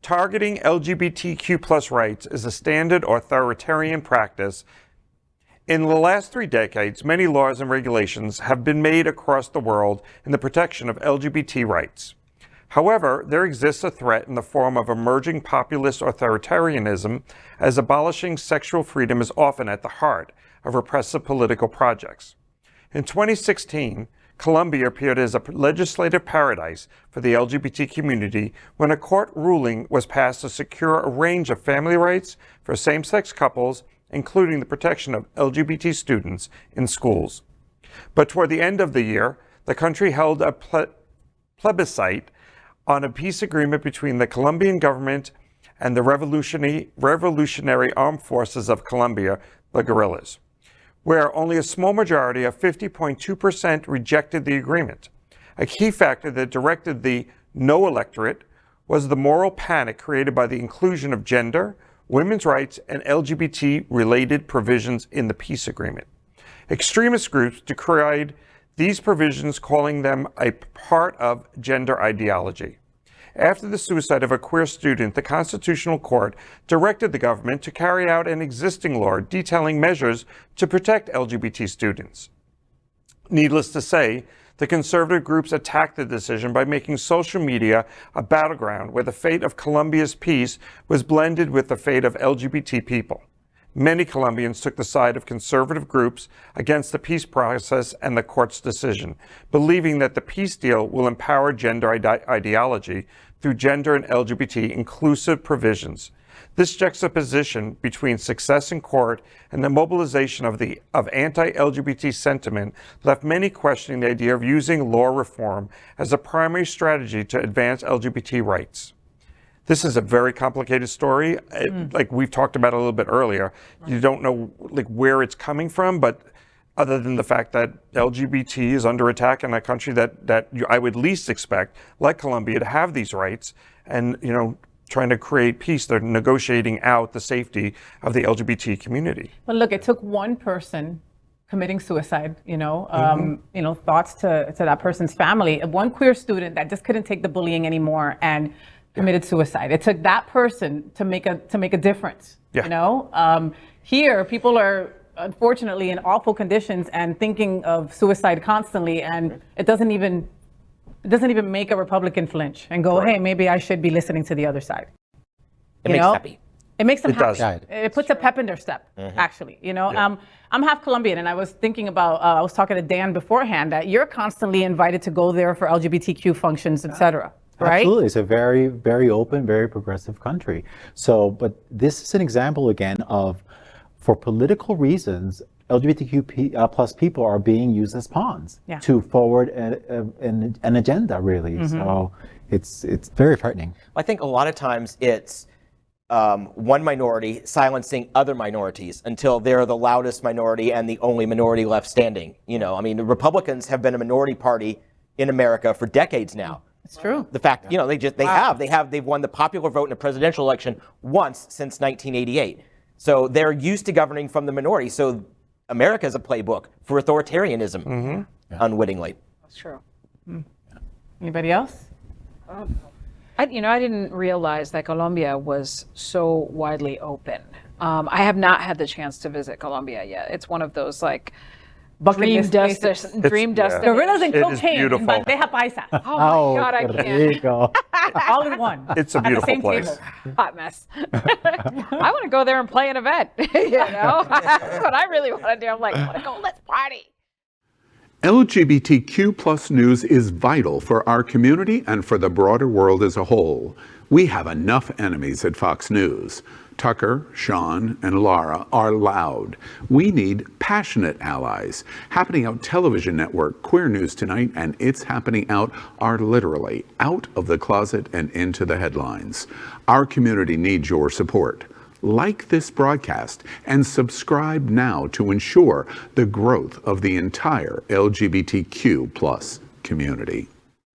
Targeting LGBTQ+ rights is a standard authoritarian practice. In the last 3 decades, many laws and regulations have been made across the world in the protection of LGBT rights. However, there exists a threat in the form of emerging populist authoritarianism, as abolishing sexual freedom is often at the heart of repressive political projects. In 2016, Colombia appeared as a legislative paradise for the LGBT community when a court ruling was passed to secure a range of family rights for same-sex couples, including the protection of LGBT students in schools. But toward the end of the year, the country held a plebiscite on a peace agreement between the Colombian government and the Revolutionary Armed Forces of Colombia, the guerrillas, where only a small majority of 50.2% rejected the agreement. A key factor that directed the no electorate was the moral panic created by the inclusion of gender, women's rights, and LGBT-related provisions in the peace agreement. Extremist groups decried these provisions, calling them a part of gender ideology. After the suicide of a queer student, the Constitutional Court directed the government to carry out an existing law detailing measures to protect LGBT students. Needless to say, the conservative groups attacked the decision by making social media a battleground where the fate of Colombia's peace was blended with the fate of LGBT people. Many Colombians took the side of conservative groups against the peace process and the court's decision, believing that the peace deal will empower gender ideology through gender and LGBT inclusive provisions. This juxtaposition between success in court and the mobilization of anti-LGBT sentiment left many questioning the idea of using law reform as a primary strategy to advance LGBT rights. This is a very complicated story. Like we've talked about a little bit earlier. You don't know like where it's coming from, but other than the fact that LGBT is under attack in a country that I would least expect, like Colombia, to have these rights, and trying to create peace, they're negotiating out the safety of the LGBT community. Well, look, it took one person committing suicide, thoughts to that person's family. One queer student that just couldn't take the bullying anymore and committed suicide. It took that person to make a difference. Yeah. Here, people are unfortunately in awful conditions and thinking of suicide constantly, and it doesn't even make a Republican flinch and go, hey, maybe I should be listening to the other side. It makes happy. It makes them happy. Does. It puts a pep in their step, actually. I'm half Colombian, and I was thinking about, I was talking to Dan beforehand, that you're constantly invited to go there for LGBTQ functions, etc. Right? Absolutely. It's a very, very open, very progressive country. So, but this is an example again of, for political reasons, LGBTQ plus people are being used as pawns to forward an agenda, really. So it's very frightening. I think a lot of times it's one minority silencing other minorities until they're the loudest minority and the only minority left standing. The Republicans have been a minority party in America for decades now. It's true. The fact, they've won the popular vote in a presidential election once since 1988. So they're used to governing from the minority. So America is a playbook for authoritarianism, unwittingly. That's true. Anybody else? I didn't realize that Colombia was so widely open. I have not had the chance to visit Colombia yet. It's one of those dream destination. Gorillas and cocaine in Bandeja Paisa. Oh my God, I can't. There you go. All in one. It's a beautiful place. Hot mess. I want to go there and play an event. That's what I really want to do. I'm like, I want to go. Let's party. LGBTQ plus news is vital for our community and for the broader world as a whole. We have enough enemies at Fox News. Tucker, Sean, and Lara are loud. We need passionate allies. Happening Out Television Network, Queer News Tonight, and It's Happening Out are literally out of the closet and into the headlines. Our community needs your support. Like this broadcast and subscribe now to ensure the growth of the entire LGBTQ plus community.